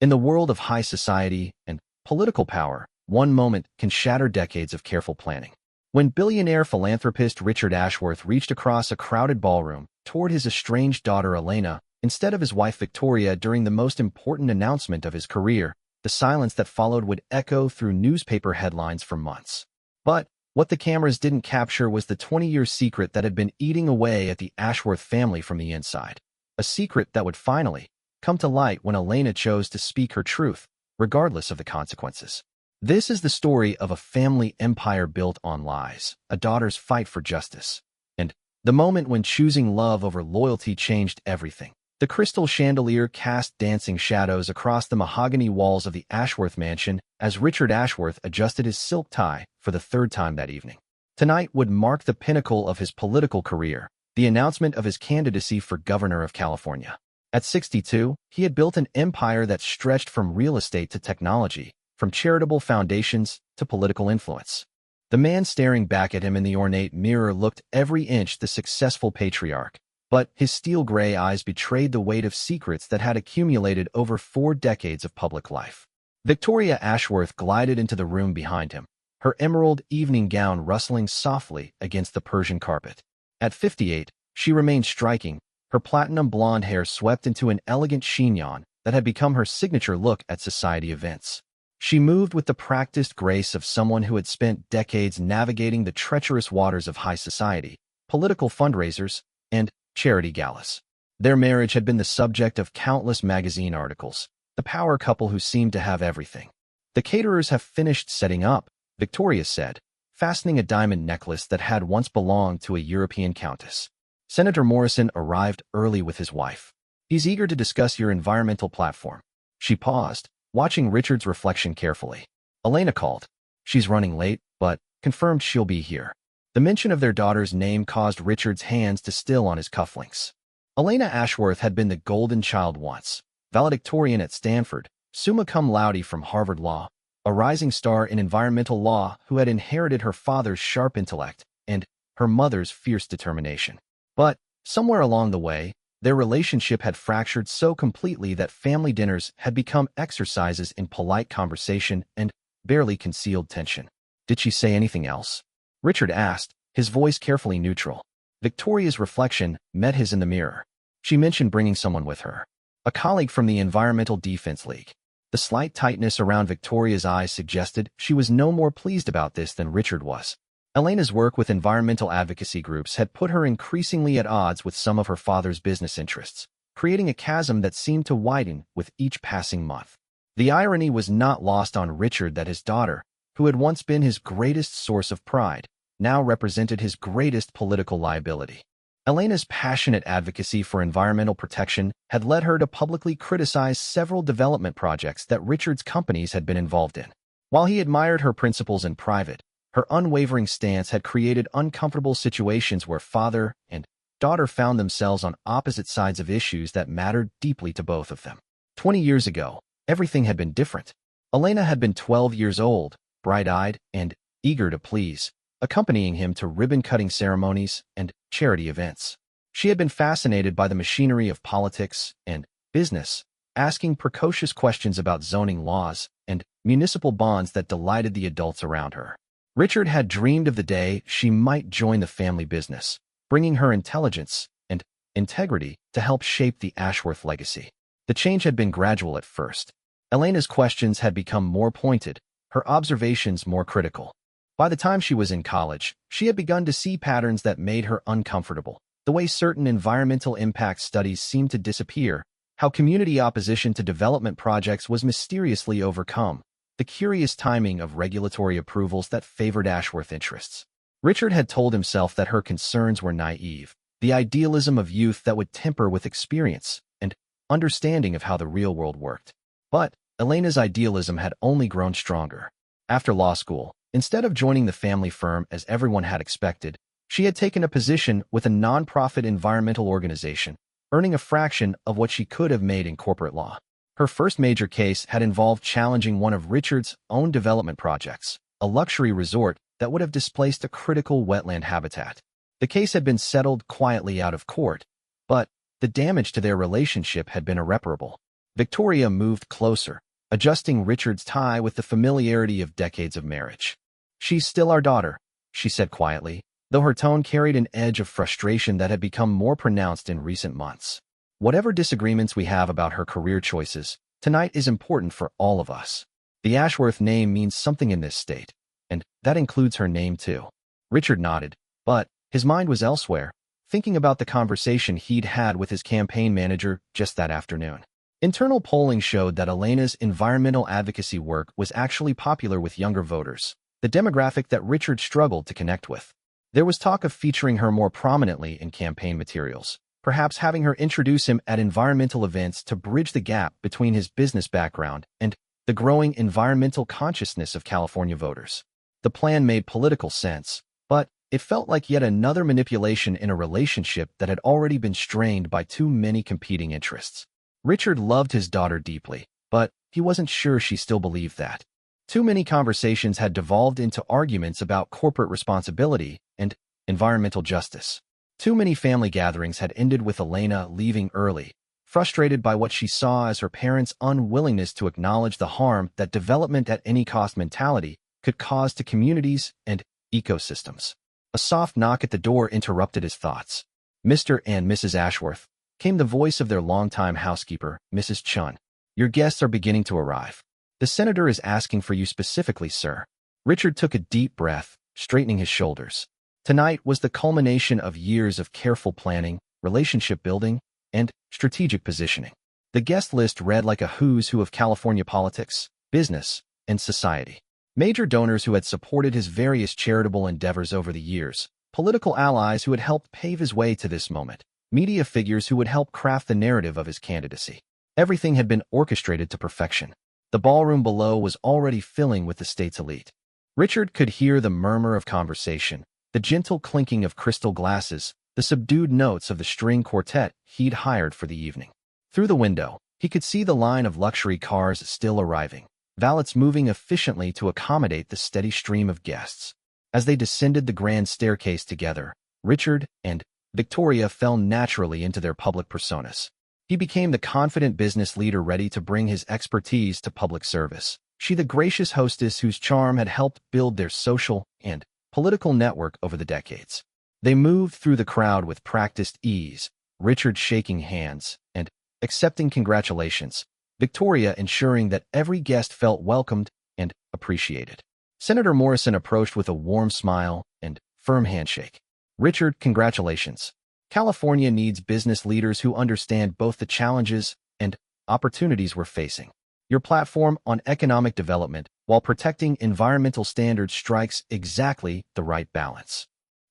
In the world of high society and political power, one moment can shatter decades of careful planning. When billionaire philanthropist Richard Ashworth reached across a crowded ballroom toward his estranged daughter Elena instead of his wife Victoria during the most important announcement of his career, the silence that followed would echo through newspaper headlines for months. But what the cameras didn't capture was the 20-year secret that had been eating away at the Ashworth family from the inside. A secret that would finally come to light when Elena chose to speak her truth, regardless of the consequences. This is the story of a family empire built on lies, a daughter's fight for justice, and the moment when choosing love over loyalty changed everything. The crystal chandelier cast dancing shadows across the mahogany walls of the Ashworth mansion as Richard Ashworth adjusted his silk tie for the third time that evening. Tonight would mark the pinnacle of his political career, the announcement of his candidacy for governor of California. At 62, he had built an empire that stretched from real estate to technology, from charitable foundations to political influence. The man staring back at him in the ornate mirror looked every inch the successful patriarch, but his steel-gray eyes betrayed the weight of secrets that had accumulated over 4 decades of public life. Victoria Ashworth glided into the room behind him, her emerald evening gown rustling softly against the Persian carpet. At 58, she remained striking, her platinum blonde hair swept into an elegant chignon that had become her signature look at society events. She moved with the practiced grace of someone who had spent decades navigating the treacherous waters of high society, political fundraisers, and charity galas. Their marriage had been the subject of countless magazine articles, the power couple who seemed to have everything. "The caterers have finished setting up," Victoria said, fastening a diamond necklace that had once belonged to a European countess. "Senator Morrison arrived early with his wife. He's eager to discuss your environmental platform." She paused, watching Richard's reflection carefully. Elena called. "She's running late, but confirmed she'll be here." The mention of their daughter's name caused Richard's hands to still on his cufflinks. Elena Ashworth had been the golden child once, valedictorian at Stanford, summa cum laude from Harvard Law, a rising star in environmental law who had inherited her father's sharp intellect and her mother's fierce determination. But somewhere along the way, their relationship had fractured so completely that family dinners had become exercises in polite conversation and barely concealed tension. "Did she say anything else?" Richard asked, his voice carefully neutral. Victoria's reflection met his in the mirror. "She mentioned bringing someone with her. A colleague from the Environmental Defense League." The slight tightness around Victoria's eyes suggested she was no more pleased about this than Richard was. Elena's work with environmental advocacy groups had put her increasingly at odds with some of her father's business interests, creating a chasm that seemed to widen with each passing month. The irony was not lost on Richard that his daughter, who had once been his greatest source of pride, now represented his greatest political liability. Elena's passionate advocacy for environmental protection had led her to publicly criticize several development projects that Richard's companies had been involved in. While he admired her principles in private, her unwavering stance had created uncomfortable situations where father and daughter found themselves on opposite sides of issues that mattered deeply to both of them. 20 years ago, everything had been different. Elena had been 12 years old, bright-eyed and eager to please, accompanying him to ribbon-cutting ceremonies and charity events. She had been fascinated by the machinery of politics and business, asking precocious questions about zoning laws and municipal bonds that delighted the adults around her. Richard had dreamed of the day she might join the family business, bringing her intelligence and integrity to help shape the Ashworth legacy. The change had been gradual at first. Elena's questions had become more pointed, her observations more critical. By the time she was in college, she had begun to see patterns that made her uncomfortable. The way certain environmental impact studies seemed to disappear, how community opposition to development projects was mysteriously overcome, the curious timing of regulatory approvals that favored Ashworth interests. Richard had told himself that her concerns were naive, the idealism of youth that would temper with experience and understanding of how the real world worked. But Elena's idealism had only grown stronger. After law school, instead of joining the family firm as everyone had expected, she had taken a position with a nonprofit environmental organization, earning a fraction of what she could have made in corporate law. Her first major case had involved challenging one of Richard's own development projects, a luxury resort that would have displaced a critical wetland habitat. The case had been settled quietly out of court, but the damage to their relationship had been irreparable. Victoria moved closer, adjusting Richard's tie with the familiarity of decades of marriage. "She's still our daughter," she said quietly, though her tone carried an edge of frustration that had become more pronounced in recent months. "Whatever disagreements we have about her career choices, tonight is important for all of us. The Ashworth name means something in this state, and that includes her name too." Richard nodded, but his mind was elsewhere, thinking about the conversation he'd had with his campaign manager just that afternoon. Internal polling showed that Elena's environmental advocacy work was actually popular with younger voters, the demographic that Richard struggled to connect with. There was talk of featuring her more prominently in campaign materials, perhaps having her introduce him at environmental events to bridge the gap between his business background and the growing environmental consciousness of California voters. The plan made political sense, but it felt like yet another manipulation in a relationship that had already been strained by too many competing interests. Richard loved his daughter deeply, but he wasn't sure she still believed that. Too many conversations had devolved into arguments about corporate responsibility and environmental justice. Too many family gatherings had ended with Elena leaving early, frustrated by what she saw as her parents' unwillingness to acknowledge the harm that development at any cost mentality could cause to communities and ecosystems. A soft knock at the door interrupted his thoughts. "Mr. and Mrs. Ashworth," came the voice of their longtime housekeeper, Mrs. Chun. "Your guests are beginning to arrive. The senator is asking for you specifically, sir." Richard took a deep breath, straightening his shoulders. Tonight was the culmination of years of careful planning, relationship building, and strategic positioning. The guest list read like a who's who of California politics, business, and society. Major donors who had supported his various charitable endeavors over the years, political allies who had helped pave his way to this moment, media figures who would help craft the narrative of his candidacy. Everything had been orchestrated to perfection. The ballroom below was already filling with the state's elite. Richard could hear the murmur of conversation, the gentle clinking of crystal glasses, the subdued notes of the string quartet he'd hired for the evening. Through the window, he could see the line of luxury cars still arriving, valets moving efficiently to accommodate the steady stream of guests. As they descended the grand staircase together, Richard and Victoria fell naturally into their public personas. He became the confident business leader ready to bring his expertise to public service. She the gracious hostess whose charm had helped build their social and political network over the decades. They moved through the crowd with practiced ease, Richard shaking hands and accepting congratulations, Victoria ensuring that every guest felt welcomed and appreciated. Senator Morrison approached with a warm smile and firm handshake. "Richard, congratulations. California needs business leaders who understand both the challenges and opportunities we're facing. Your platform on economic development while protecting environmental standards strikes exactly the right balance."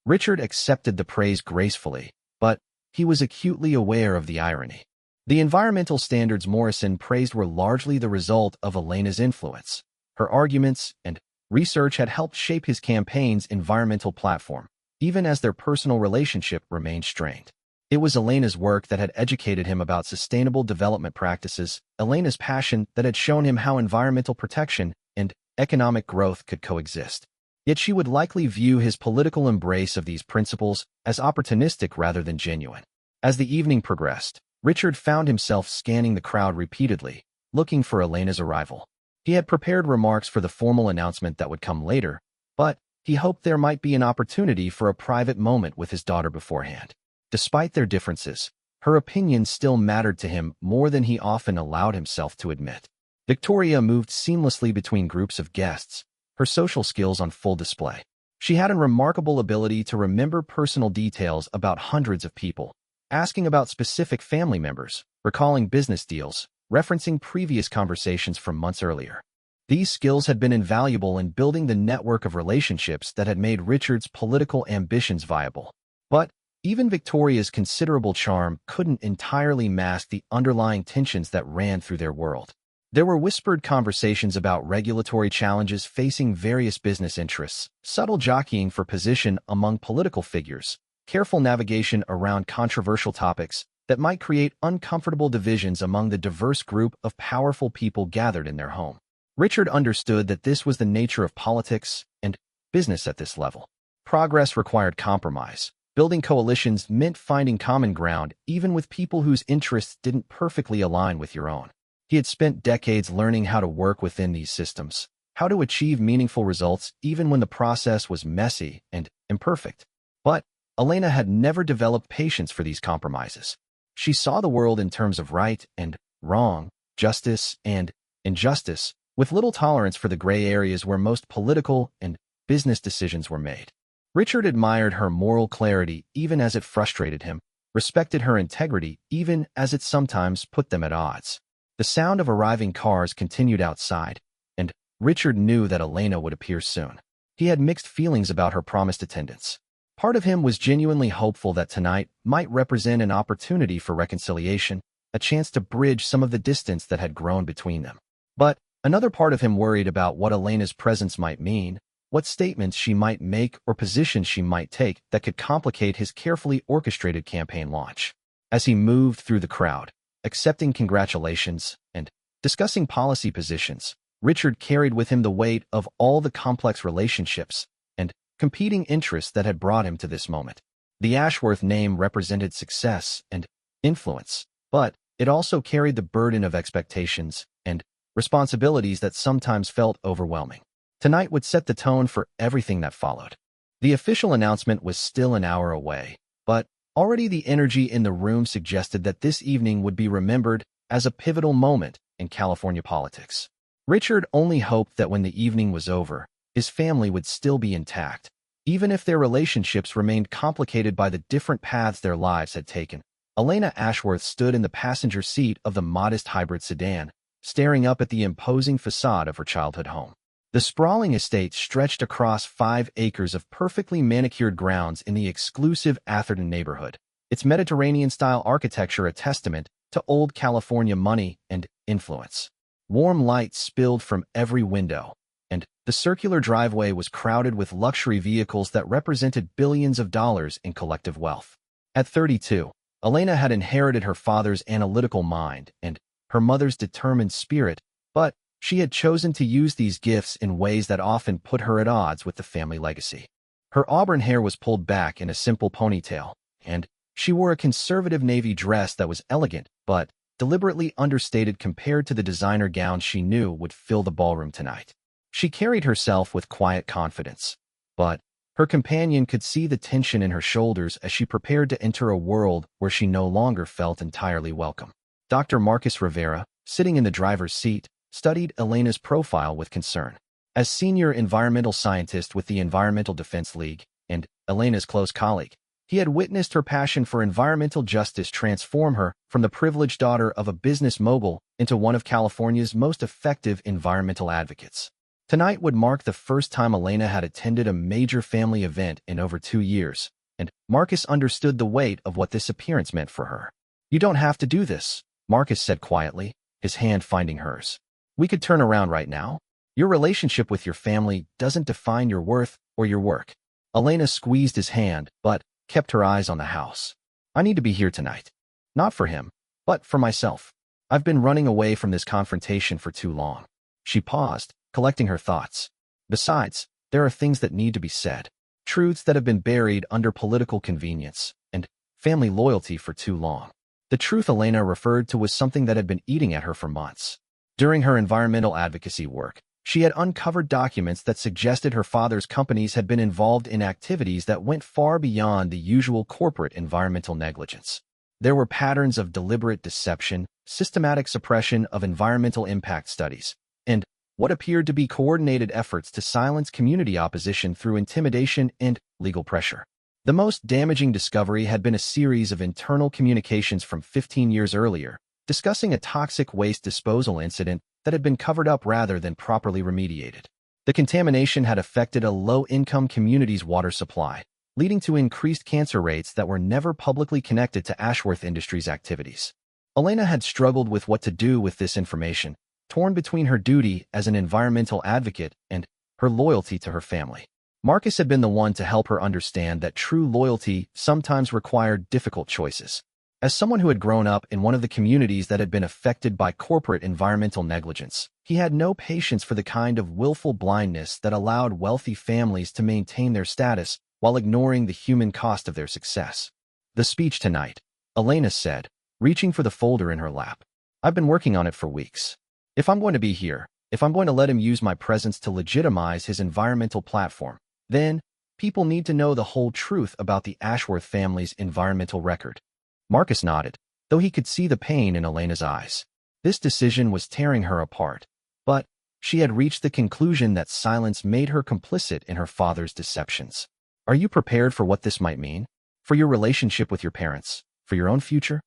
Richard accepted the praise gracefully, but he was acutely aware of the irony. The environmental standards Morrison praised were largely the result of Elena's influence. Her arguments and research had helped shape his campaign's environmental platform, even as their personal relationship remained strained. It was Elena's work that had educated him about sustainable development practices, Elena's passion that had shown him how environmental protection and economic growth could coexist. Yet she would likely view his political embrace of these principles as opportunistic rather than genuine. As the evening progressed, Richard found himself scanning the crowd repeatedly, looking for Elena's arrival. He had prepared remarks for the formal announcement that would come later, but he hoped there might be an opportunity for a private moment with his daughter beforehand. Despite their differences, her opinions still mattered to him more than he often allowed himself to admit. Victoria moved seamlessly between groups of guests, her social skills on full display. She had a remarkable ability to remember personal details about hundreds of people, asking about specific family members, recalling business deals, referencing previous conversations from months earlier. These skills had been invaluable in building the network of relationships that had made Richard's political ambitions viable. But even Victoria's considerable charm couldn't entirely mask the underlying tensions that ran through their world. There were whispered conversations about regulatory challenges facing various business interests, subtle jockeying for position among political figures, careful navigation around controversial topics that might create uncomfortable divisions among the diverse group of powerful people gathered in their home. Richard understood that this was the nature of politics and business at this level. Progress required compromise. Building coalitions meant finding common ground even with people whose interests didn't perfectly align with your own. He had spent decades learning how to work within these systems, how to achieve meaningful results even when the process was messy and imperfect. But Elena had never developed patience for these compromises. She saw the world in terms of right and wrong, justice and injustice, with little tolerance for the gray areas where most political and business decisions were made. Richard admired her moral clarity even as it frustrated him, respected her integrity even as it sometimes put them at odds. The sound of arriving cars continued outside, and Richard knew that Elena would appear soon. He had mixed feelings about her promised attendance. Part of him was genuinely hopeful that tonight might represent an opportunity for reconciliation, a chance to bridge some of the distance that had grown between them. But another part of him worried about what Elena's presence might mean, what statements she might make or positions she might take that could complicate his carefully orchestrated campaign launch. As he moved through the crowd, accepting congratulations and discussing policy positions, Richard carried with him the weight of all the complex relationships and competing interests that had brought him to this moment. The Ashworth name represented success and influence, but it also carried the burden of expectations and responsibilities that sometimes felt overwhelming. Tonight would set the tone for everything that followed. The official announcement was still an hour away, but already the energy in the room suggested that this evening would be remembered as a pivotal moment in California politics. Richard only hoped that when the evening was over, his family would still be intact, even if their relationships remained complicated by the different paths their lives had taken. Elena Ashworth stood in the passenger seat of the modest hybrid sedan, staring up at the imposing facade of her childhood home. The sprawling estate stretched across 5 acres of perfectly manicured grounds in the exclusive Atherton neighborhood, its Mediterranean-style architecture a testament to old California money and influence. Warm light spilled from every window, and the circular driveway was crowded with luxury vehicles that represented billions of dollars in collective wealth. At 32, Elena had inherited her father's analytical mind and her mother's determined spirit, but she had chosen to use these gifts in ways that often put her at odds with the family legacy. Her auburn hair was pulled back in a simple ponytail, and she wore a conservative navy dress that was elegant but deliberately understated compared to the designer gowns she knew would fill the ballroom tonight. She carried herself with quiet confidence, but her companion could see the tension in her shoulders as she prepared to enter a world where she no longer felt entirely welcome. Dr. Marcus Rivera, sitting in the driver's seat, studied Elena's profile with concern. As senior environmental scientist with the Environmental Defense League and Elena's close colleague, he had witnessed her passion for environmental justice transform her from the privileged daughter of a business mogul into one of California's most effective environmental advocates. Tonight would mark the first time Elena had attended a major family event in over 2 years, and Marcus understood the weight of what this appearance meant for her. "You don't have to do this," Marcus said quietly, his hand finding hers. "We could turn around right now. Your relationship with your family doesn't define your worth or your work." Elena squeezed his hand, but kept her eyes on the house. "I need to be here tonight. Not for him, but for myself. I've been running away from this confrontation for too long." She paused, collecting her thoughts. "Besides, there are things that need to be said. Truths that have been buried under political convenience and family loyalty for too long." The truth Elena referred to was something that had been eating at her for months. During her environmental advocacy work, she had uncovered documents that suggested her father's companies had been involved in activities that went far beyond the usual corporate environmental negligence. There were patterns of deliberate deception, systematic suppression of environmental impact studies, and what appeared to be coordinated efforts to silence community opposition through intimidation and legal pressure. The most damaging discovery had been a series of internal communications from 15 years earlier, discussing a toxic waste disposal incident that had been covered up rather than properly remediated. The contamination had affected a low-income community's water supply, leading to increased cancer rates that were never publicly connected to Ashworth Industries' activities. Elena had struggled with what to do with this information, torn between her duty as an environmental advocate and her loyalty to her family. Marcus had been the one to help her understand that true loyalty sometimes required difficult choices. As someone who had grown up in one of the communities that had been affected by corporate environmental negligence, he had no patience for the kind of willful blindness that allowed wealthy families to maintain their status while ignoring the human cost of their success. "The speech tonight," Elena said, reaching for the folder in her lap. I've been working on it for weeks. If I'm going to be here, if I'm going to let him use my presence to legitimize his environmental platform, then people need to know the whole truth about the Ashworth family's environmental record. Marcus nodded, though he could see the pain in Elena's eyes. This decision was tearing her apart, but she had reached the conclusion that silence made her complicit in her father's deceptions. Are you prepared for what this might mean? For your relationship with your parents? For your own future?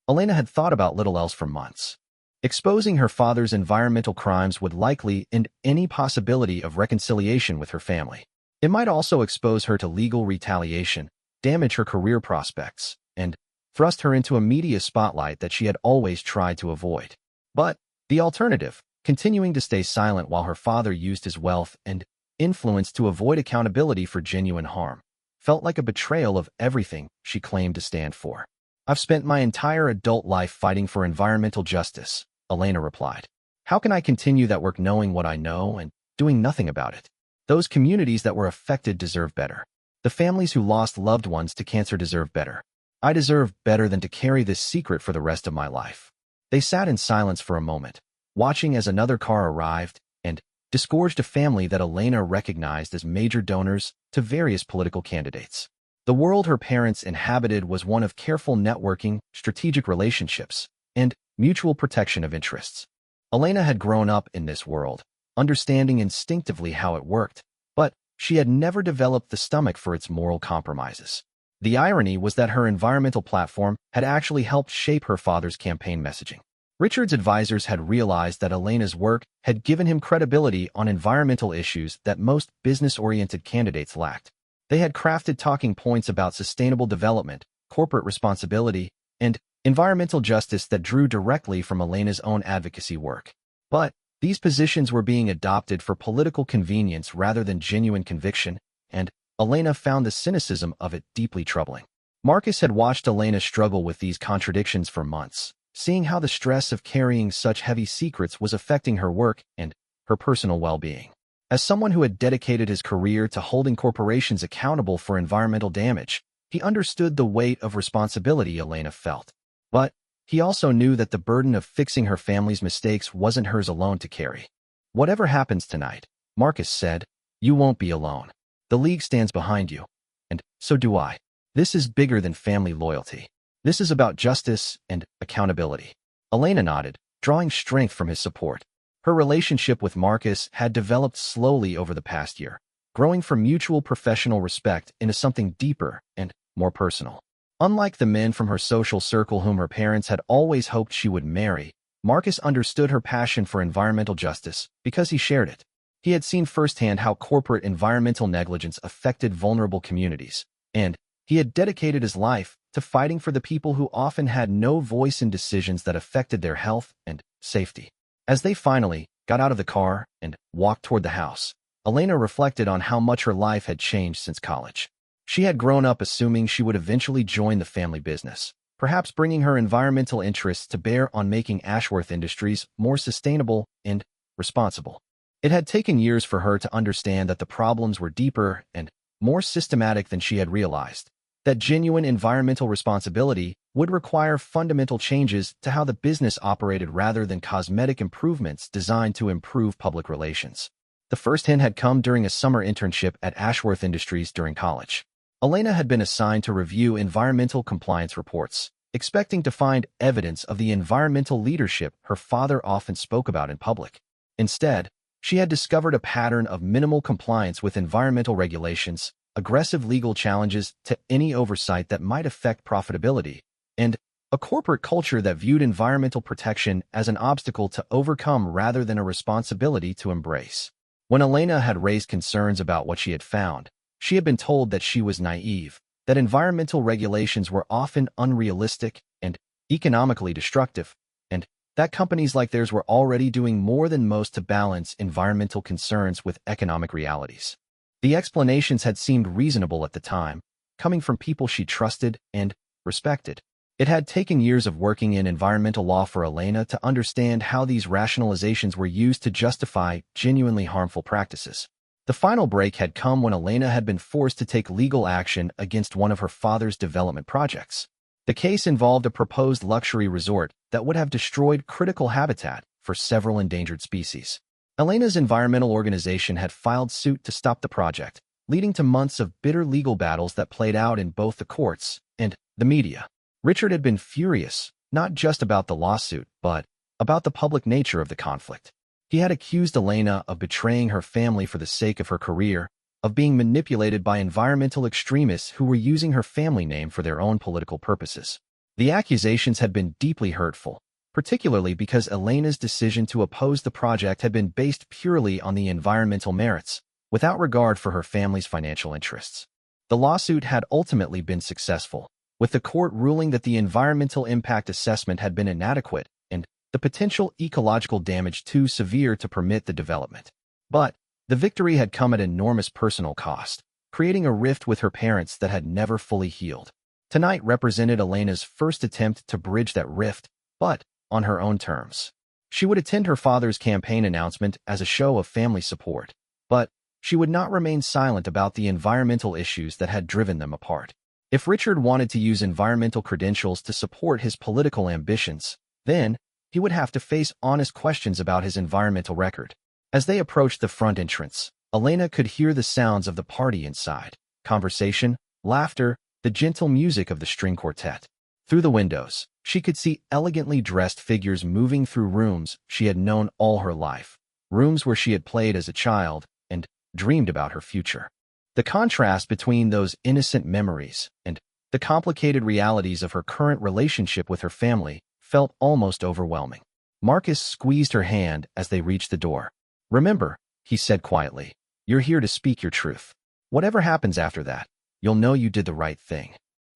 Elena had thought about little else for months. Exposing her father's environmental crimes would likely end any possibility of reconciliation with her family. It might also expose her to legal retaliation, damage her career prospects, and thrust her into a media spotlight that she had always tried to avoid. But the alternative, continuing to stay silent while her father used his wealth and influence to avoid accountability for genuine harm, felt like a betrayal of everything she claimed to stand for. I've spent my entire adult life fighting for environmental justice, Elena replied. How can I continue that work knowing what I know and doing nothing about it? Those communities that were affected deserve better. The families who lost loved ones to cancer deserve better. I deserve better than to carry this secret for the rest of my life. They sat in silence for a moment, watching as another car arrived and disgorged a family that Elena recognized as major donors to various political candidates. The world her parents inhabited was one of careful networking, strategic relationships, and mutual protection of interests. Elena had grown up in this world, understanding instinctively how it worked, but she had never developed the stomach for its moral compromises. The irony was that her environmental platform had actually helped shape her father's campaign messaging. Richard's advisors had realized that Elena's work had given him credibility on environmental issues that most business-oriented candidates lacked. They had crafted talking points about sustainable development, corporate responsibility, and environmental justice that drew directly from Elena's own advocacy work. But these positions were being adopted for political convenience rather than genuine conviction, and Elena found the cynicism of it deeply troubling. Marcus had watched Elena struggle with these contradictions for months, seeing how the stress of carrying such heavy secrets was affecting her work and her personal well-being. As someone who had dedicated his career to holding corporations accountable for environmental damage, he understood the weight of responsibility Elena felt. But he also knew that the burden of fixing her family's mistakes wasn't hers alone to carry. Whatever happens tonight, Marcus said, you won't be alone. The League stands behind you, and so do I. This is bigger than family loyalty. This is about justice and accountability. Elena nodded, drawing strength from his support. Her relationship with Marcus had developed slowly over the past year, growing from mutual professional respect into something deeper and more personal. Unlike the men from her social circle whom her parents had always hoped she would marry, Marcus understood her passion for environmental justice because he shared it. He had seen firsthand how corporate environmental negligence affected vulnerable communities, and he had dedicated his life to fighting for the people who often had no voice in decisions that affected their health and safety. As they finally got out of the car and walked toward the house, Elena reflected on how much her life had changed since college. She had grown up assuming she would eventually join the family business, perhaps bringing her environmental interests to bear on making Ashworth Industries more sustainable and responsible. It had taken years for her to understand that the problems were deeper and more systematic than she had realized, that genuine environmental responsibility would require fundamental changes to how the business operated rather than cosmetic improvements designed to improve public relations. The first hint had come during a summer internship at Ashworth Industries during college. Elena had been assigned to review environmental compliance reports, expecting to find evidence of the environmental leadership her father often spoke about in public. Instead, she had discovered a pattern of minimal compliance with environmental regulations, aggressive legal challenges to any oversight that might affect profitability, and a corporate culture that viewed environmental protection as an obstacle to overcome rather than a responsibility to embrace. When Elena had raised concerns about what she had found, she had been told that she was naive, that environmental regulations were often unrealistic and economically destructive, and that companies like theirs were already doing more than most to balance environmental concerns with economic realities. The explanations had seemed reasonable at the time, coming from people she trusted and respected. It had taken years of working in environmental law for Elena to understand how these rationalizations were used to justify genuinely harmful practices. The final break had come when Elena had been forced to take legal action against one of her father's development projects. The case involved a proposed luxury resort that would have destroyed critical habitat for several endangered species. Elena's environmental organization had filed suit to stop the project, leading to months of bitter legal battles that played out in both the courts and the media. Richard had been furious, not just about the lawsuit, but about the public nature of the conflict. He had accused Elena of betraying her family for the sake of her career, of being manipulated by environmental extremists who were using her family name for their own political purposes. The accusations had been deeply hurtful, particularly because Elena's decision to oppose the project had been based purely on the environmental merits, without regard for her family's financial interests. The lawsuit had ultimately been successful, with the court ruling that the environmental impact assessment had been inadequate and the potential ecological damage too severe to permit the development. But the victory had come at enormous personal cost, creating a rift with her parents that had never fully healed. Tonight represented Elena's first attempt to bridge that rift, but on her own terms. She would attend her father's campaign announcement as a show of family support, but she would not remain silent about the environmental issues that had driven them apart. If Richard wanted to use environmental credentials to support his political ambitions, then he would have to face honest questions about his environmental record. As they approached the front entrance, Elena could hear the sounds of the party inside: conversation, laughter, the gentle music of the string quartet. Through the windows, she could see elegantly dressed figures moving through rooms she had known all her life, rooms where she had played as a child and dreamed about her future. The contrast between those innocent memories and the complicated realities of her current relationship with her family felt almost overwhelming. Marcus squeezed her hand as they reached the door. "Remember," he said quietly, "you're here to speak your truth. Whatever happens after that, you'll know you did the right thing."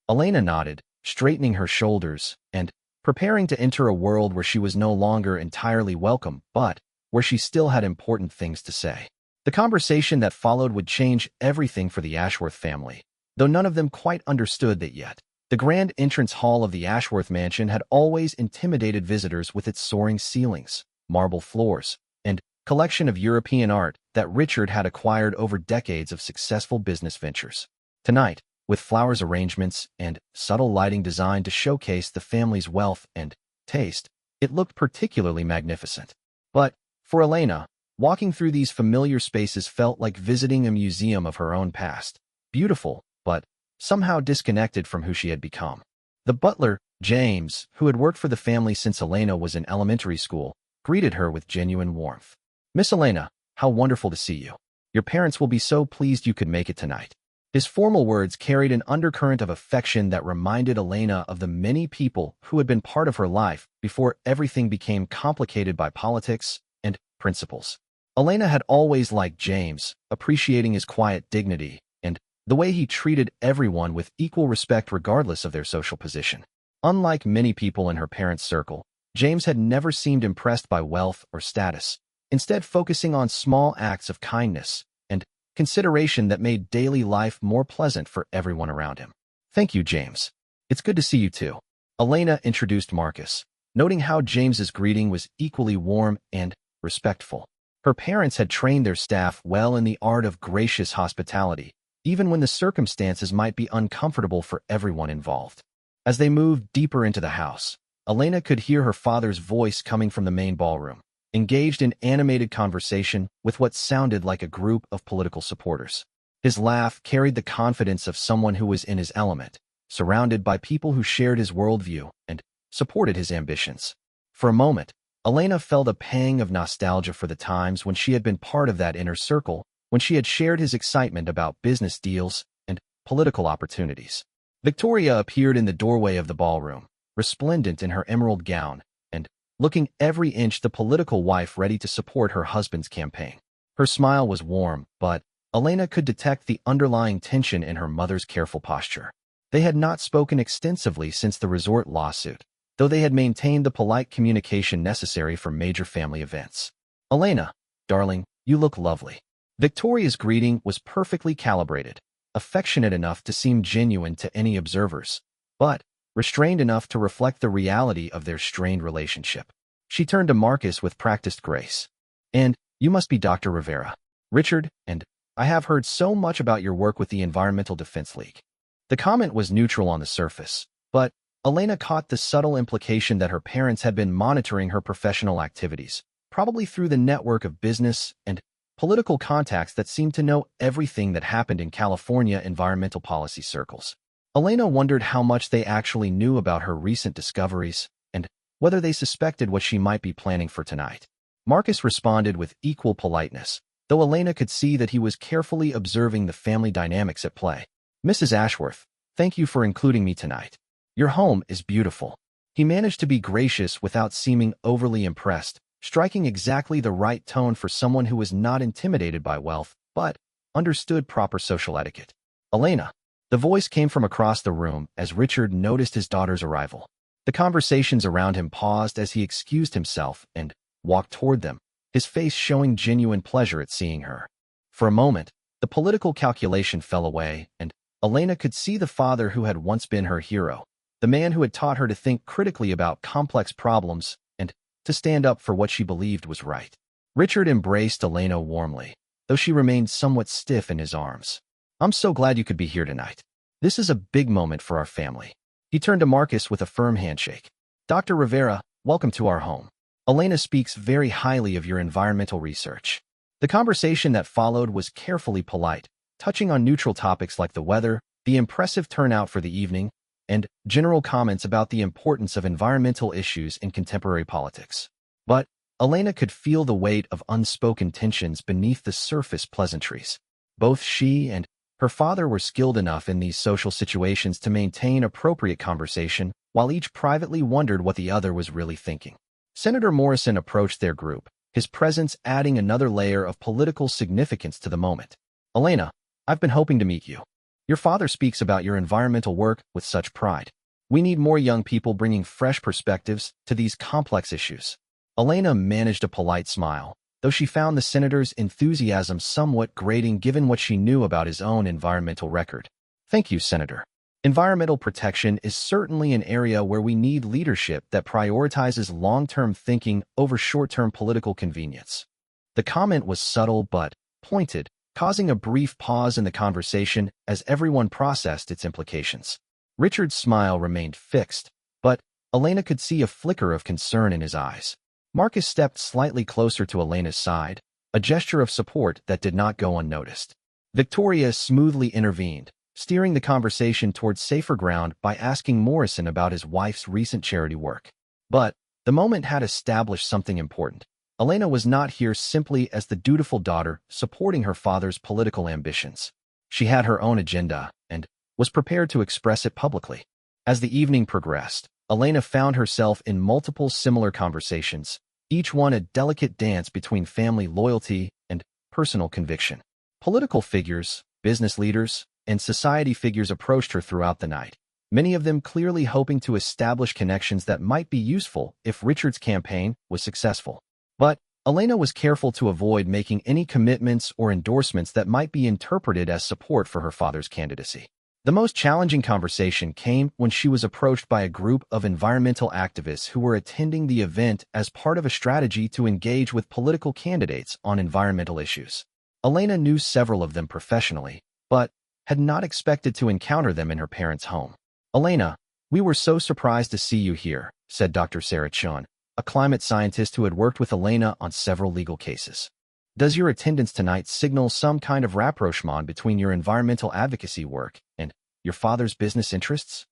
Elena nodded, straightening her shoulders and preparing to enter a world where she was no longer entirely welcome, but where she still had important things to say. The conversation that followed would change everything for the Ashworth family, though none of them quite understood that yet. The grand entrance hall of the Ashworth mansion had always intimidated visitors with its soaring ceilings, marble floors, and collection of European art that Richard had acquired over decades of successful business ventures. Tonight, with flowers arrangements and subtle lighting designed to showcase the family's wealth and taste, it looked particularly magnificent. But for Elena, walking through these familiar spaces felt like visiting a museum of her own past, beautiful, but somehow disconnected from who she had become. The butler, James, who had worked for the family since Elena was in elementary school, greeted her with genuine warmth. "Miss Elena, how wonderful to see you. Your parents will be so pleased you could make it tonight." His formal words carried an undercurrent of affection that reminded Elena of the many people who had been part of her life before everything became complicated by politics and principles. Elena had always liked James, appreciating his quiet dignity and the way he treated everyone with equal respect regardless of their social position. Unlike many people in her parents' circle, James had never seemed impressed by wealth or status, instead focusing on small acts of kindness and consideration that made daily life more pleasant for everyone around him. "Thank you, James. It's good to see you too." Elena introduced Marcus, noting how James's greeting was equally warm and respectful. Her parents had trained their staff well in the art of gracious hospitality, even when the circumstances might be uncomfortable for everyone involved. As they moved deeper into the house, Elena could hear her father's voice coming from the main ballroom, engaged in animated conversation with what sounded like a group of political supporters. His laugh carried the confidence of someone who was in his element, surrounded by people who shared his worldview and supported his ambitions. For a moment, Elena felt a pang of nostalgia for the times when she had been part of that inner circle, when she had shared his excitement about business deals and political opportunities. Victoria appeared in the doorway of the ballroom, resplendent in her emerald gown, and looking every inch the political wife ready to support her husband's campaign. Her smile was warm, but Elena could detect the underlying tension in her mother's careful posture. They had not spoken extensively since the resort lawsuit, though they had maintained the polite communication necessary for major family events. "Elena, darling, you look lovely." Victoria's greeting was perfectly calibrated, affectionate enough to seem genuine to any observers, but restrained enough to reflect the reality of their strained relationship. She turned to Marcus with practiced grace. "And you must be Dr. Rivera. Richard, and I have heard so much about your work with the Environmental Defense League." The comment was neutral on the surface, but Elena caught the subtle implication that her parents had been monitoring her professional activities, probably through the network of business and political contacts that seemed to know everything that happened in California environmental policy circles. Elena wondered how much they actually knew about her recent discoveries and whether they suspected what she might be planning for tonight. Marcus responded with equal politeness, though Elena could see that he was carefully observing the family dynamics at play. "Mrs. Ashworth, thank you for including me tonight. Your home is beautiful." He managed to be gracious without seeming overly impressed, striking exactly the right tone for someone who was not intimidated by wealth, but understood proper social etiquette. "Elena." The voice came from across the room as Richard noticed his daughter's arrival. The conversations around him paused as he excused himself and walked toward them, his face showing genuine pleasure at seeing her. For a moment, the political calculation fell away, and Elena could see the father who had once been her hero, the man who had taught her to think critically about complex problems and to stand up for what she believed was right. Richard embraced Elena warmly, though she remained somewhat stiff in his arms. "I'm so glad you could be here tonight. This is a big moment for our family." He turned to Marcus with a firm handshake. "Dr. Rivera, welcome to our home. Elena speaks very highly of your environmental research." The conversation that followed was carefully polite, touching on neutral topics like the weather, the impressive turnout for the evening, and general comments about the importance of environmental issues in contemporary politics. But Elena could feel the weight of unspoken tensions beneath the surface pleasantries. Both she and her father were skilled enough in these social situations to maintain appropriate conversation, while each privately wondered what the other was really thinking. Senator Morrison approached their group, his presence adding another layer of political significance to the moment. "Elena, I've been hoping to meet you. Your father speaks about your environmental work with such pride. We need more young people bringing fresh perspectives to these complex issues." Elena managed a polite smile, though she found the senator's enthusiasm somewhat grating given what she knew about his own environmental record. "Thank you, Senator. Environmental protection is certainly an area where we need leadership that prioritizes long-term thinking over short-term political convenience." The comment was subtle but pointed, causing a brief pause in the conversation as everyone processed its implications. Richard's smile remained fixed, but Elena could see a flicker of concern in his eyes. Marcus stepped slightly closer to Elena's side, a gesture of support that did not go unnoticed. Victoria smoothly intervened, steering the conversation towards safer ground by asking Morrison about his wife's recent charity work. But the moment had established something important. Elena was not here simply as the dutiful daughter supporting her father's political ambitions. She had her own agenda and was prepared to express it publicly. As the evening progressed, Elena found herself in multiple similar conversations, each one a delicate dance between family loyalty and personal conviction. Political figures, business leaders, and society figures approached her throughout the night, many of them clearly hoping to establish connections that might be useful if Richard's campaign was successful. But Elena was careful to avoid making any commitments or endorsements that might be interpreted as support for her father's candidacy. The most challenging conversation came when she was approached by a group of environmental activists who were attending the event as part of a strategy to engage with political candidates on environmental issues. Elena knew several of them professionally, but had not expected to encounter them in her parents' home. "Elena, we were so surprised to see you here," said Dr. Sarah Chun, a climate scientist who had worked with Elena on several legal cases. "Does your attendance tonight signal some kind of rapprochement between your environmental advocacy work and your father's business interests?"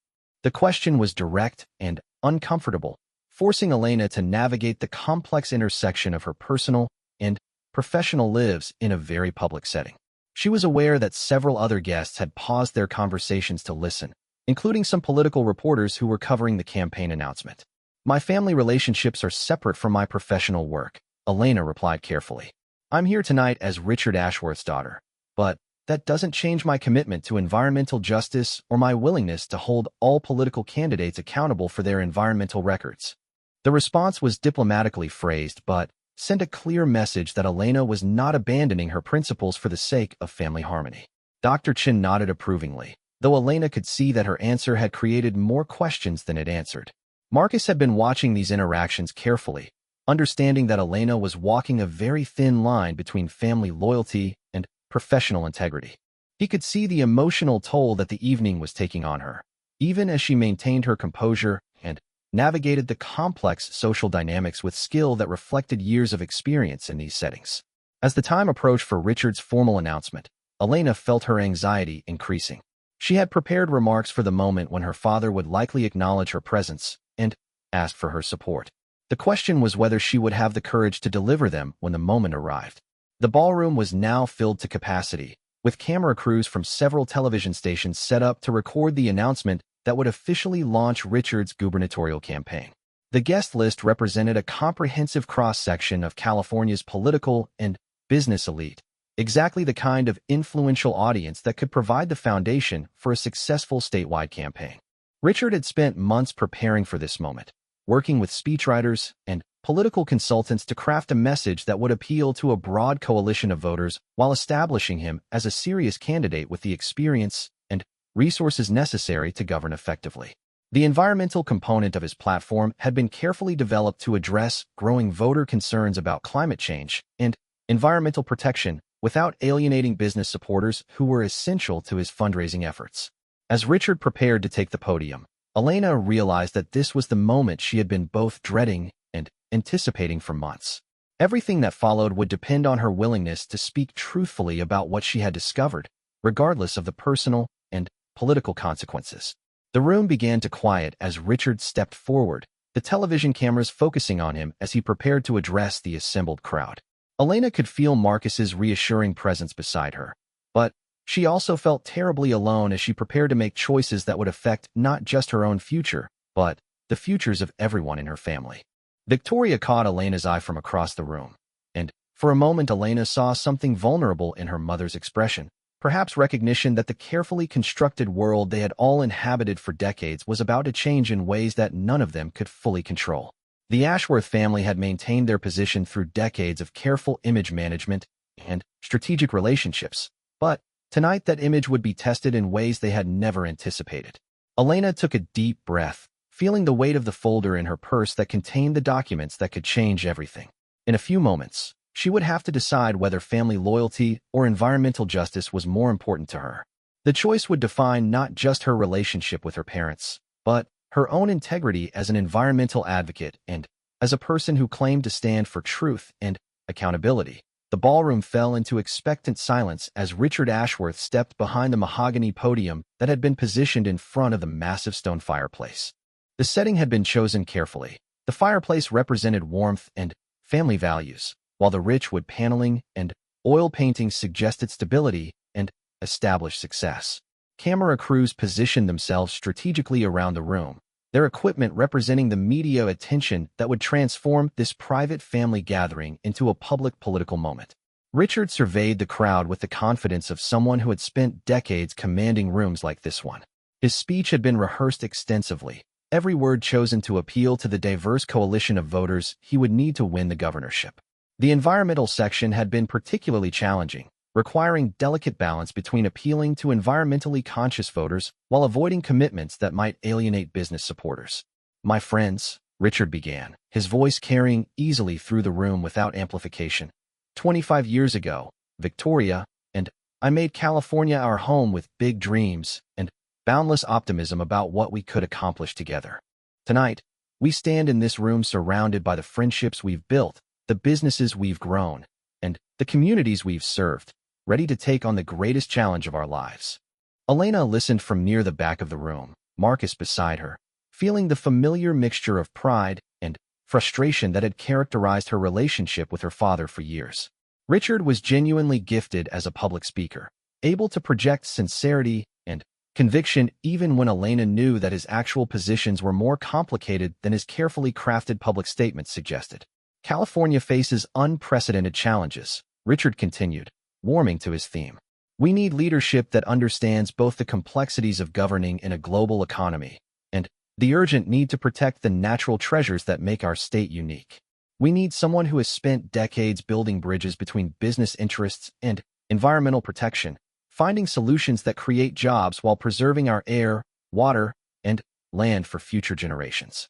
The question was direct and uncomfortable, forcing Elena to navigate the complex intersection of her personal and professional lives in a very public setting. She was aware that several other guests had paused their conversations to listen, including some political reporters who were covering the campaign announcement. "My family relationships are separate from my professional work," Elena replied carefully. "I'm here tonight as Richard Ashworth's daughter, but that doesn't change my commitment to environmental justice or my willingness to hold all political candidates accountable for their environmental records." The response was diplomatically phrased, but sent a clear message that Elena was not abandoning her principles for the sake of family harmony. Dr. Chin nodded approvingly, though Elena could see that her answer had created more questions than it answered. Marcus had been watching these interactions carefully, understanding that Elena was walking a very thin line between family loyalty and professional integrity. He could see the emotional toll that the evening was taking on her, even as she maintained her composure and navigated the complex social dynamics with skill that reflected years of experience in these settings. As the time approached for Richard's formal announcement, Elena felt her anxiety increasing. She had prepared remarks for the moment when her father would likely acknowledge her presence and ask for her support. The question was whether she would have the courage to deliver them when the moment arrived. The ballroom was now filled to capacity, with camera crews from several television stations set up to record the announcement that would officially launch Richard's gubernatorial campaign. The guest list represented a comprehensive cross-section of California's political and business elite, exactly the kind of influential audience that could provide the foundation for a successful statewide campaign. Richard had spent months preparing for this moment, working with speechwriters and political consultants to craft a message that would appeal to a broad coalition of voters while establishing him as a serious candidate with the experience and resources necessary to govern effectively. The environmental component of his platform had been carefully developed to address growing voter concerns about climate change and environmental protection without alienating business supporters who were essential to his fundraising efforts. As Richard prepared to take the podium, Elena realized that this was the moment she had been both dreading and anticipating for months. Everything that followed would depend on her willingness to speak truthfully about what she had discovered, regardless of the personal and political consequences. The room began to quiet as Richard stepped forward, the television cameras focusing on him as he prepared to address the assembled crowd. Elena could feel Marcus's reassuring presence beside her, but she also felt terribly alone as she prepared to make choices that would affect not just her own future, but the futures of everyone in her family. Victoria caught Elena's eye from across the room, and for a moment Elena saw something vulnerable in her mother's expression, perhaps recognition that the carefully constructed world they had all inhabited for decades was about to change in ways that none of them could fully control. The Ashworth family had maintained their position through decades of careful image management and strategic relationships, but tonight that image would be tested in ways they had never anticipated. Elena took a deep breath, feeling the weight of the folder in her purse that contained the documents that could change everything. In a few moments, she would have to decide whether family loyalty or environmental justice was more important to her. The choice would define not just her relationship with her parents, but her own integrity as an environmental advocate and as a person who claimed to stand for truth and accountability. The ballroom fell into expectant silence as Richard Ashworth stepped behind the mahogany podium that had been positioned in front of the massive stone fireplace. The setting had been chosen carefully. The fireplace represented warmth and family values, while the rich wood paneling and oil paintings suggested stability and established success. Camera crews positioned themselves strategically around the room, their equipment representing the media attention that would transform this private family gathering into a public political moment. Richard surveyed the crowd with the confidence of someone who had spent decades commanding rooms like this one. His speech had been rehearsed extensively, every word chosen to appeal to the diverse coalition of voters he would need to win the governorship. The environmental section had been particularly challenging, requiring delicate balance between appealing to environmentally conscious voters while avoiding commitments that might alienate business supporters. "My friends," Richard began, his voice carrying easily through the room without amplification. 25 years ago, Victoria and I made California our home with big dreams and boundless optimism about what we could accomplish together. Tonight, we stand in this room surrounded by the friendships we've built, the businesses we've grown, and the communities we've served, ready to take on the greatest challenge of our lives. Elena listened from near the back of the room, Marcus beside her, feeling the familiar mixture of pride and frustration that had characterized her relationship with her father for years. Richard was genuinely gifted as a public speaker, able to project sincerity and conviction even when Elena knew that his actual positions were more complicated than his carefully crafted public statements suggested. "California faces unprecedented challenges," Richard continued, warming to his theme. "We need leadership that understands both the complexities of governing in a global economy and the urgent need to protect the natural treasures that make our state unique. We need someone who has spent decades building bridges between business interests and environmental protection, finding solutions that create jobs while preserving our air, water, and land for future generations."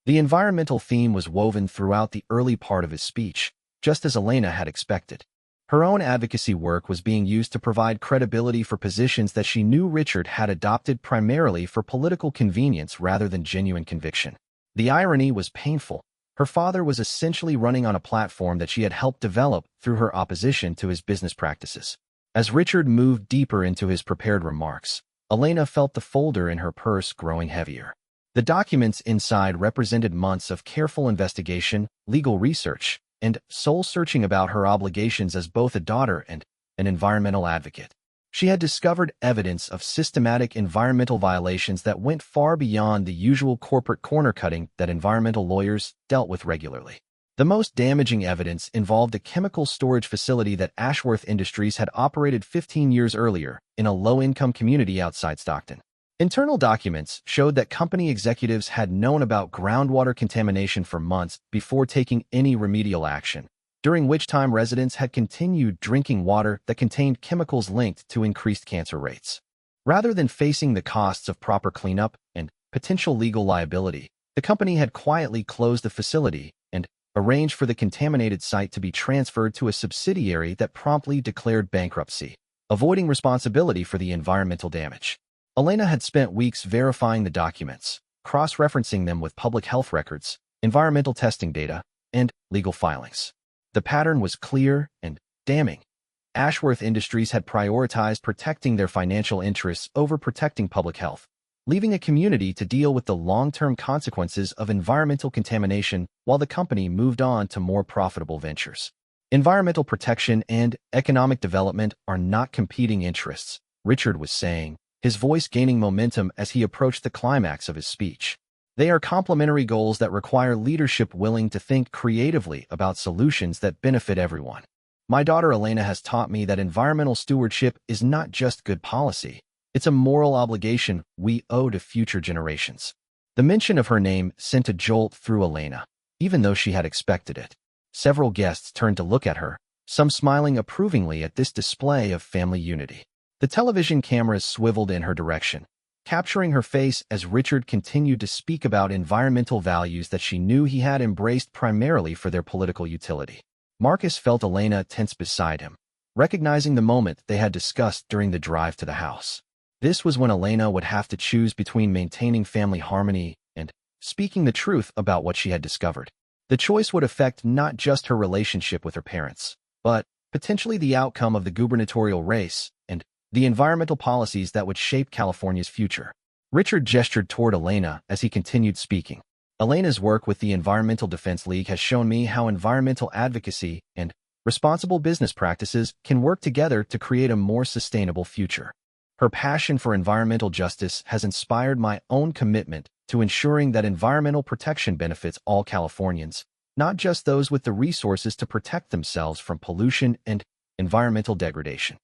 The environmental theme was woven throughout the early part of his speech, just as Elena had expected. Her own advocacy work was being used to provide credibility for positions that she knew Richard had adopted primarily for political convenience rather than genuine conviction. The irony was painful. Her father was essentially running on a platform that she had helped develop through her opposition to his business practices. As Richard moved deeper into his prepared remarks, Elena felt the folder in her purse growing heavier. The documents inside represented months of careful investigation, legal research, and soul-searching about her obligations as both a daughter and an environmental advocate. She had discovered evidence of systematic environmental violations that went far beyond the usual corporate corner-cutting that environmental lawyers dealt with regularly. The most damaging evidence involved a chemical storage facility that Ashworth Industries had operated 15 years earlier in a low-income community outside Stockton. Internal documents showed that company executives had known about groundwater contamination for months before taking any remedial action, during which time residents had continued drinking water that contained chemicals linked to increased cancer rates. Rather than facing the costs of proper cleanup and potential legal liability, the company had quietly closed the facility and arranged for the contaminated site to be transferred to a subsidiary that promptly declared bankruptcy, avoiding responsibility for the environmental damage. Elena had spent weeks verifying the documents, cross-referencing them with public health records, environmental testing data, and legal filings. The pattern was clear and damning. Ashworth Industries had prioritized protecting their financial interests over protecting public health, leaving a community to deal with the long-term consequences of environmental contamination while the company moved on to more profitable ventures. Environmental protection and economic development are not competing interests, Richard was saying, his voice gaining momentum as he approached the climax of his speech. They are complementary goals that require leadership willing to think creatively about solutions that benefit everyone. My daughter Elena has taught me that environmental stewardship is not just good policy, it's a moral obligation we owe to future generations. The mention of her name sent a jolt through Elena, even though she had expected it. Several guests turned to look at her, some smiling approvingly at this display of family unity. The television cameras swiveled in her direction, capturing her face as Richard continued to speak about environmental values that she knew he had embraced primarily for their political utility. Marcus felt Elena tense beside him, recognizing the moment they had discussed during the drive to the house. This was when Elena would have to choose between maintaining family harmony and speaking the truth about what she had discovered. The choice would affect not just her relationship with her parents, but potentially the outcome of the gubernatorial race and the environmental policies that would shape California's future. Richard gestured toward Elena as he continued speaking. Elena's work with the Environmental Defense League has shown me how environmental advocacy and responsible business practices can work together to create a more sustainable future. Her passion for environmental justice has inspired my own commitment to ensuring that environmental protection benefits all Californians, not just those with the resources to protect themselves from pollution and environmental degradation.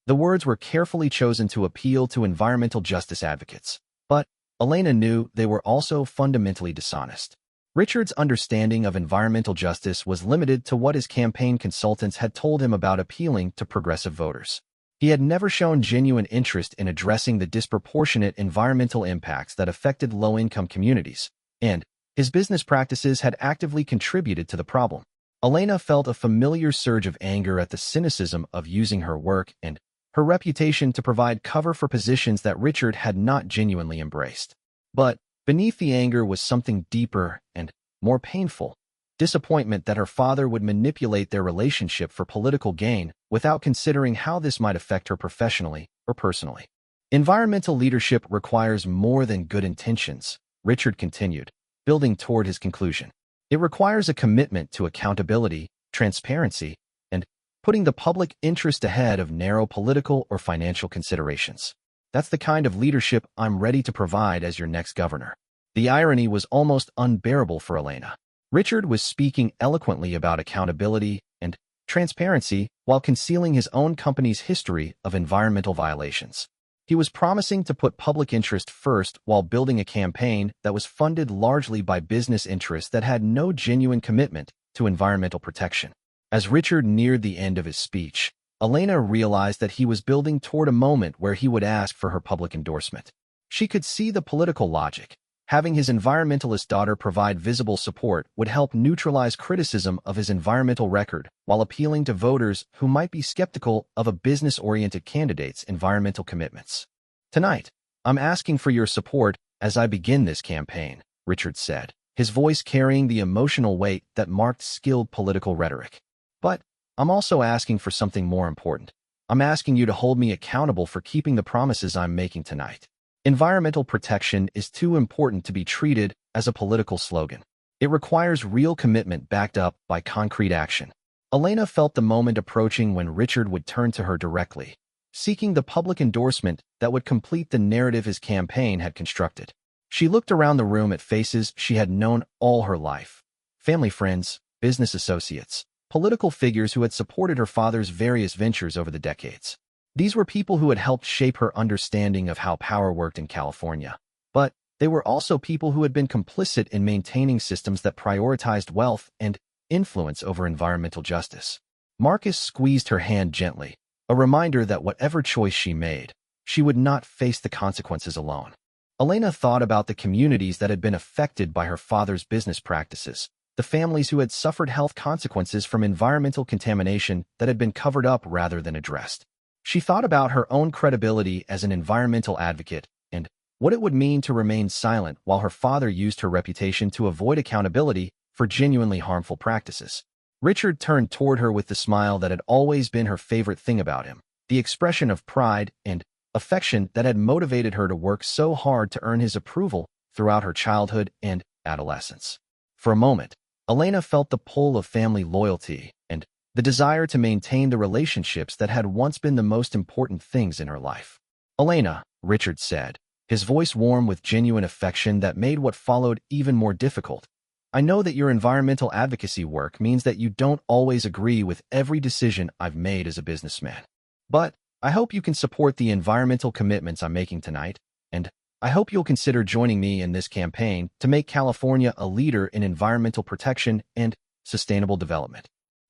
The words were carefully chosen to appeal to environmental justice advocates, but Elena knew they were also fundamentally dishonest. Richard's understanding of environmental justice was limited to what his campaign consultants had told him about appealing to progressive voters. He had never shown genuine interest in addressing the disproportionate environmental impacts that affected low-income communities, and his business practices had actively contributed to the problem. Elena felt a familiar surge of anger at the cynicism of using her work and her reputation to provide cover for positions that Richard had not genuinely embraced. But beneath the anger was something deeper and more painful, disappointment that her father would manipulate their relationship for political gain without considering how this might affect her professionally or personally. Environmental leadership requires more than good intentions, Richard continued, building toward his conclusion. It requires a commitment to accountability, transparency, and putting the public interest ahead of narrow political or financial considerations. That's the kind of leadership I'm ready to provide as your next governor. The irony was almost unbearable for Elena. Richard was speaking eloquently about accountability and transparency while concealing his own company's history of environmental violations. He was promising to put public interest first while building a campaign that was funded largely by business interests that had no genuine commitment to environmental protection. As Richard neared the end of his speech, Elena realized that he was building toward a moment where he would ask for her public endorsement. She could see the political logic. Having his environmentalist daughter provide visible support would help neutralize criticism of his environmental record while appealing to voters who might be skeptical of a business-oriented candidate's environmental commitments. "Tonight, I'm asking for your support as I begin this campaign," Richard said, his voice carrying the emotional weight that marked skilled political rhetoric. "But I'm also asking for something more important. I'm asking you to hold me accountable for keeping the promises I'm making tonight. Environmental protection is too important to be treated as a political slogan. It requires real commitment backed up by concrete action." Elena felt the moment approaching when Richard would turn to her directly, seeking the public endorsement that would complete the narrative his campaign had constructed. She looked around the room at faces she had known all her life: family friends, business associates, political figures who had supported her father's various ventures over the decades. These were people who had helped shape her understanding of how power worked in California. But they were also people who had been complicit in maintaining systems that prioritized wealth and influence over environmental justice. Marcus squeezed her hand gently, a reminder that whatever choice she made, she would not face the consequences alone. Elena thought about the communities that had been affected by her father's business practices, the families who had suffered health consequences from environmental contamination that had been covered up rather than addressed. She thought about her own credibility as an environmental advocate and what it would mean to remain silent while her father used her reputation to avoid accountability for genuinely harmful practices. Richard turned toward her with the smile that had always been her favorite thing about him, the expression of pride and affection that had motivated her to work so hard to earn his approval throughout her childhood and adolescence. For a moment, Elena felt the pull of family loyalty and the desire to maintain the relationships that had once been the most important things in her life. "Elena," Richard said, his voice warm with genuine affection that made what followed even more difficult, "I know that your environmental advocacy work means that you don't always agree with every decision I've made as a businessman. But I hope you can support the environmental commitments I'm making tonight, and I hope you'll consider joining me in this campaign to make California a leader in environmental protection and sustainable development."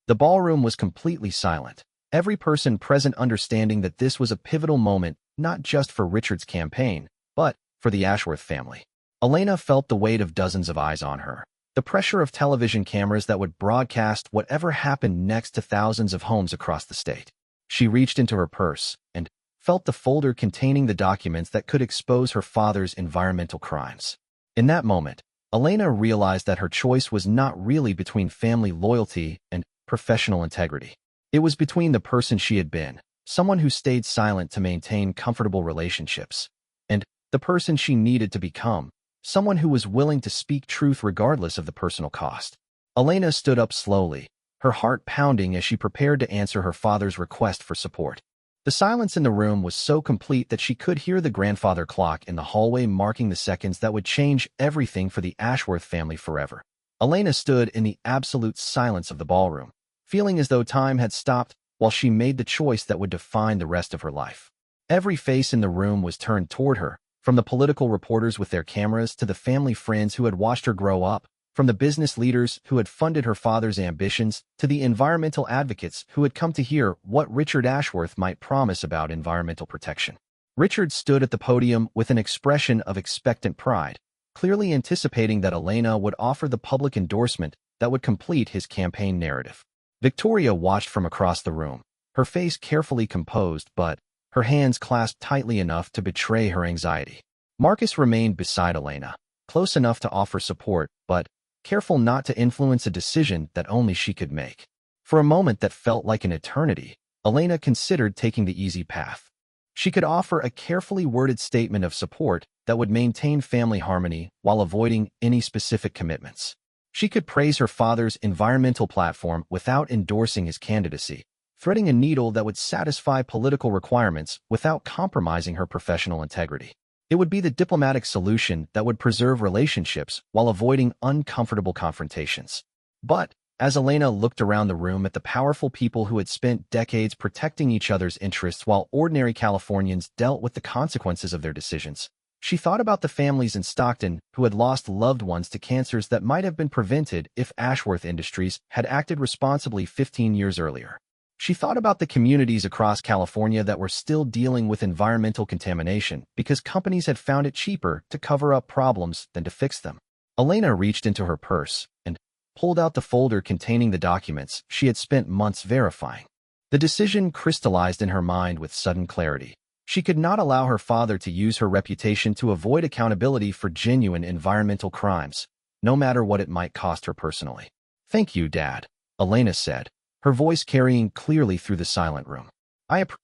The ballroom was completely silent, every person present understanding that this was a pivotal moment not just for Richard's campaign, but for the Ashworth family. Elena felt the weight of dozens of eyes on her, the pressure of television cameras that would broadcast whatever happened next to thousands of homes across the state. She reached into her purse and felt the folder containing the documents that could expose her father's environmental crimes. In that moment, Elena realized that her choice was not really between family loyalty and professional integrity. It was between the person she had been, someone who stayed silent to maintain comfortable relationships, and the person she needed to become, someone who was willing to speak truth regardless of the personal cost. Elena stood up slowly, her heart pounding as she prepared to answer her father's request for support. The silence in the room was so complete that she could hear the grandfather clock in the hallway marking the seconds that would change everything for the Ashworth family forever. Elena stood in the absolute silence of the ballroom, feeling as though time had stopped while she made the choice that would define the rest of her life. Every face in the room was turned toward her, from the political reporters with their cameras to the family friends who had watched her grow up, from the business leaders who had funded her father's ambitions to the environmental advocates who had come to hear what Richard Ashworth might promise about environmental protection. Richard stood at the podium with an expression of expectant pride, clearly anticipating that Elena would offer the public endorsement that would complete his campaign narrative. Victoria watched from across the room, her face carefully composed but her hands clasped tightly enough to betray her anxiety. Marcus remained beside Elena, close enough to offer support but careful not to influence a decision that only she could make. For a moment that felt like an eternity, Elena considered taking the easy path. She could offer a carefully worded statement of support that would maintain family harmony while avoiding any specific commitments. She could praise her father's environmental platform without endorsing his candidacy, threading a needle that would satisfy political requirements without compromising her professional integrity. It would be the diplomatic solution that would preserve relationships while avoiding uncomfortable confrontations. But as Elena looked around the room at the powerful people who had spent decades protecting each other's interests while ordinary Californians dealt with the consequences of their decisions, she thought about the families in Stockton who had lost loved ones to cancers that might have been prevented if Ashworth Industries had acted responsibly 15 years earlier. She thought about the communities across California that were still dealing with environmental contamination because companies had found it cheaper to cover up problems than to fix them. Elena reached into her purse and pulled out the folder containing the documents she had spent months verifying. The decision crystallized in her mind with sudden clarity. She could not allow her father to use her reputation to avoid accountability for genuine environmental crimes, no matter what it might cost her personally. "Thank you, Dad," Elena said, her voice carrying clearly through the silent room.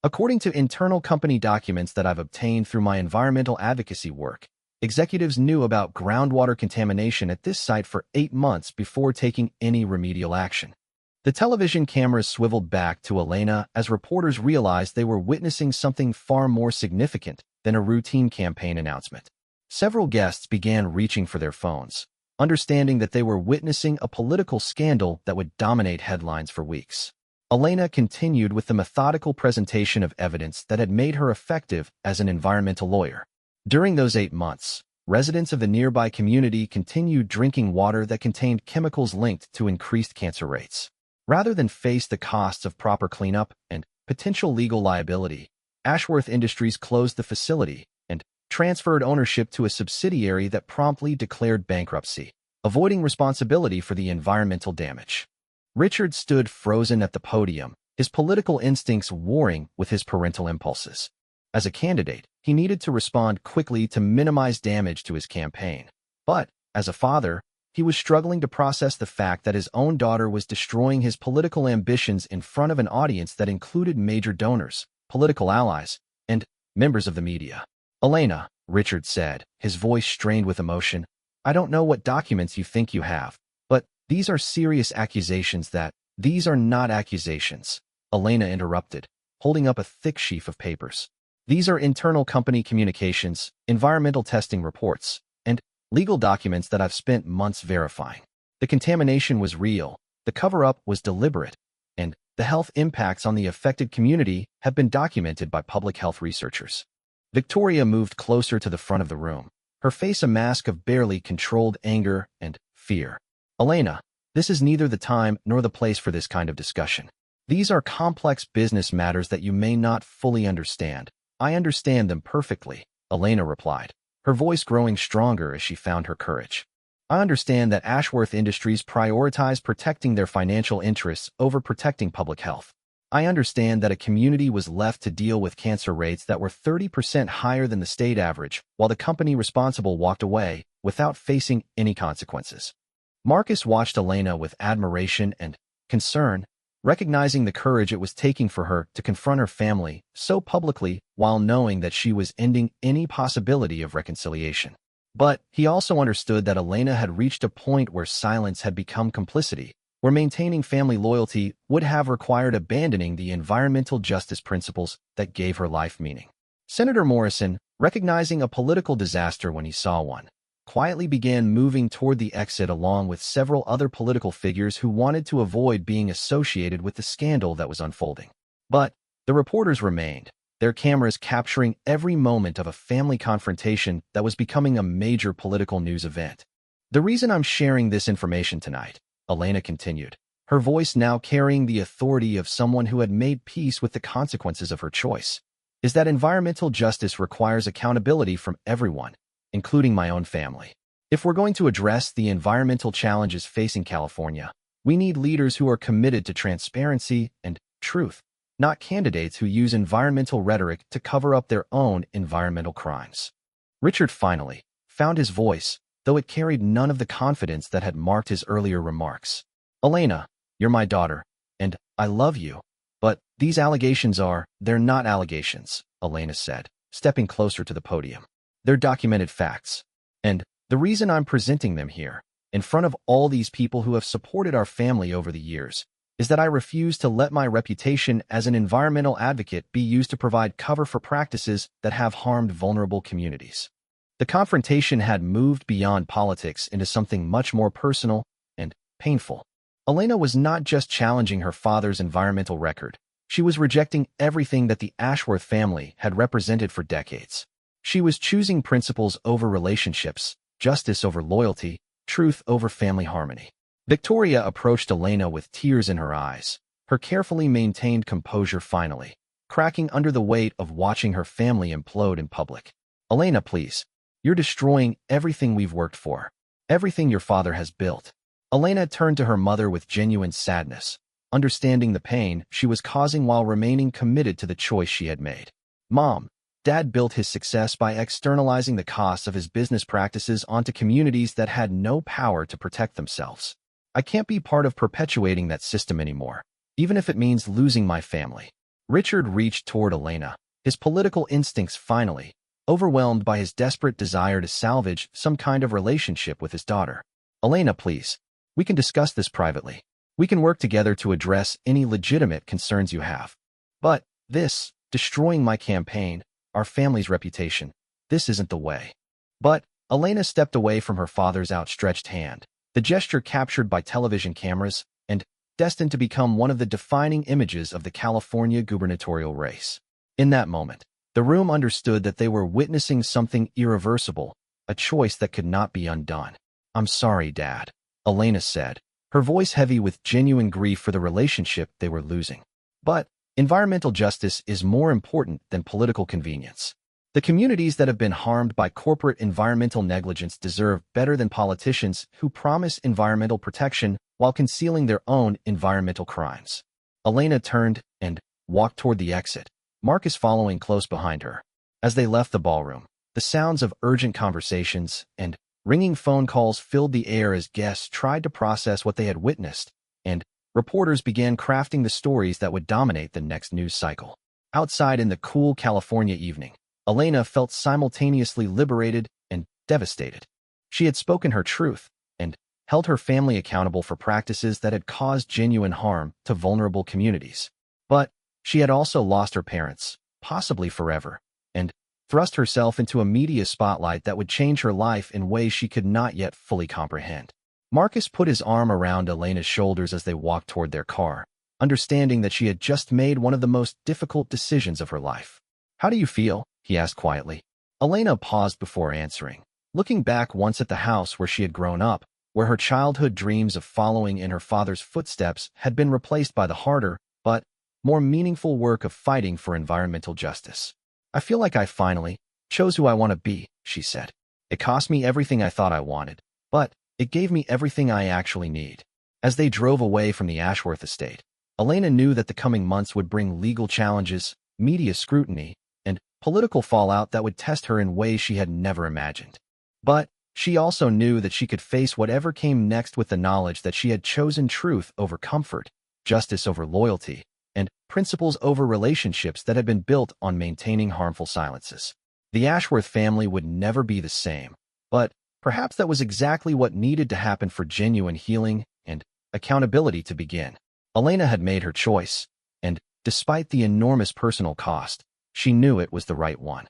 According to internal company documents that I've obtained through my environmental advocacy work, executives knew about groundwater contamination at this site for 8 months before taking any remedial action. The television cameras swiveled back to Elena as reporters realized they were witnessing something far more significant than a routine campaign announcement. Several guests began reaching for their phones, understanding that they were witnessing a political scandal that would dominate headlines for weeks. Elena continued with the methodical presentation of evidence that had made her effective as an environmental lawyer. During those 8 months, residents of the nearby community continued drinking water that contained chemicals linked to increased cancer rates. Rather than face the costs of proper cleanup and potential legal liability, Ashworth Industries closed the facility and transferred ownership to a subsidiary that promptly declared bankruptcy, avoiding responsibility for the environmental damage. Richard stood frozen at the podium, his political instincts warring with his parental impulses. As a candidate, he needed to respond quickly to minimize damage to his campaign. But, as a father, he was struggling to process the fact that his own daughter was destroying his political ambitions in front of an audience that included major donors, political allies, and members of the media. "Elena," Richard said, his voice strained with emotion, "I don't know what documents you think you have, but these are serious accusations that—" "These are not accusations," Elena interrupted, holding up a thick sheaf of papers. "These are internal company communications, environmental testing reports, and legal documents that I've spent months verifying. The contamination was real, the cover-up was deliberate, and the health impacts on the affected community have been documented by public health researchers." Victoria moved closer to the front of the room, her face a mask of barely controlled anger and fear. "Elena, this is neither the time nor the place for this kind of discussion. These are complex business matters that you may not fully understand." "I understand them perfectly," Elena replied, her voice growing stronger as she found her courage. "I understand that Ashworth Industries prioritize protecting their financial interests over protecting public health. I understand that a community was left to deal with cancer rates that were 30% higher than the state average, while the company responsible walked away without facing any consequences." Marcus watched Elena with admiration and concern, recognizing the courage it was taking for her to confront her family so publicly while knowing that she was ending any possibility of reconciliation. But he also understood that Elena had reached a point where silence had become complicity, where maintaining family loyalty would have required abandoning the environmental justice principles that gave her life meaning. Senator Morrison, recognizing a political disaster when he saw one, quietly began moving toward the exit along with several other political figures who wanted to avoid being associated with the scandal that was unfolding. But the reporters remained, their cameras capturing every moment of a family confrontation that was becoming a major political news event. "The reason I'm sharing this information tonight," Elena continued, her voice now carrying the authority of someone who had made peace with the consequences of her choice, "is that environmental justice requires accountability from everyone, including my own family. If we're going to address the environmental challenges facing California, we need leaders who are committed to transparency and truth, not candidates who use environmental rhetoric to cover up their own environmental crimes." Richard finally found his voice, though it carried none of the confidence that had marked his earlier remarks. "Elena, you're my daughter, and I love you, but these allegations they're not allegations," Elena said, stepping closer to the podium. "They're documented facts. And the reason I'm presenting them here, in front of all these people who have supported our family over the years, is that I refuse to let my reputation as an environmental advocate be used to provide cover for practices that have harmed vulnerable communities." The confrontation had moved beyond politics into something much more personal and painful. Elena was not just challenging her father's environmental record. She was rejecting everything that the Ashworth family had represented for decades. She was choosing principles over relationships, justice over loyalty, truth over family harmony. Victoria approached Elena with tears in her eyes, her carefully maintained composure finally cracking under the weight of watching her family implode in public. "Elena, please. You're destroying everything we've worked for. Everything your father has built." Elena turned to her mother with genuine sadness, understanding the pain she was causing while remaining committed to the choice she had made. "Mom, Dad built his success by externalizing the costs of his business practices onto communities that had no power to protect themselves. I can't be part of perpetuating that system anymore, even if it means losing my family." Richard reached toward Elena, his political instincts finally, overwhelmed by his desperate desire to salvage some kind of relationship with his daughter. "Elena, please. We can discuss this privately. We can work together to address any legitimate concerns you have. But this, destroying my campaign, our family's reputation, this isn't the way." But Elena stepped away from her father's outstretched hand, the gesture captured by television cameras and destined to become one of the defining images of the California gubernatorial race. In that moment, the room understood that they were witnessing something irreversible, a choice that could not be undone. "I'm sorry, Dad," Elena said, her voice heavy with genuine grief for the relationship they were losing. "But environmental justice is more important than political convenience. The communities that have been harmed by corporate environmental negligence deserve better than politicians who promise environmental protection while concealing their own environmental crimes." Elena turned and walked toward the exit, Marcus following close behind her. As they left the ballroom, the sounds of urgent conversations and ringing phone calls filled the air as guests tried to process what they had witnessed, and reporters began crafting the stories that would dominate the next news cycle. Outside in the cool California evening, Elena felt simultaneously liberated and devastated. She had spoken her truth and held her family accountable for practices that had caused genuine harm to vulnerable communities. But she had also lost her parents, possibly forever, and thrust herself into a media spotlight that would change her life in ways she could not yet fully comprehend. Marcus put his arm around Elena's shoulders as they walked toward their car, understanding that she had just made one of the most difficult decisions of her life. "How do you feel?" he asked quietly. Elena paused before answering, looking back once at the house where she had grown up, where her childhood dreams of following in her father's footsteps had been replaced by the harder, but more meaningful work of fighting for environmental justice. "I feel like I finally chose who I want to be," she said. "It cost me everything I thought I wanted, but it gave me everything I actually need." As they drove away from the Ashworth estate, Elena knew that the coming months would bring legal challenges, media scrutiny, and political fallout that would test her in ways she had never imagined. But she also knew that she could face whatever came next with the knowledge that she had chosen truth over comfort, justice over loyalty, and principles over relationships that had been built on maintaining harmful silences. The Ashworth family would never be the same, but perhaps that was exactly what needed to happen for genuine healing and accountability to begin. Elena had made her choice, and despite the enormous personal cost, she knew it was the right one.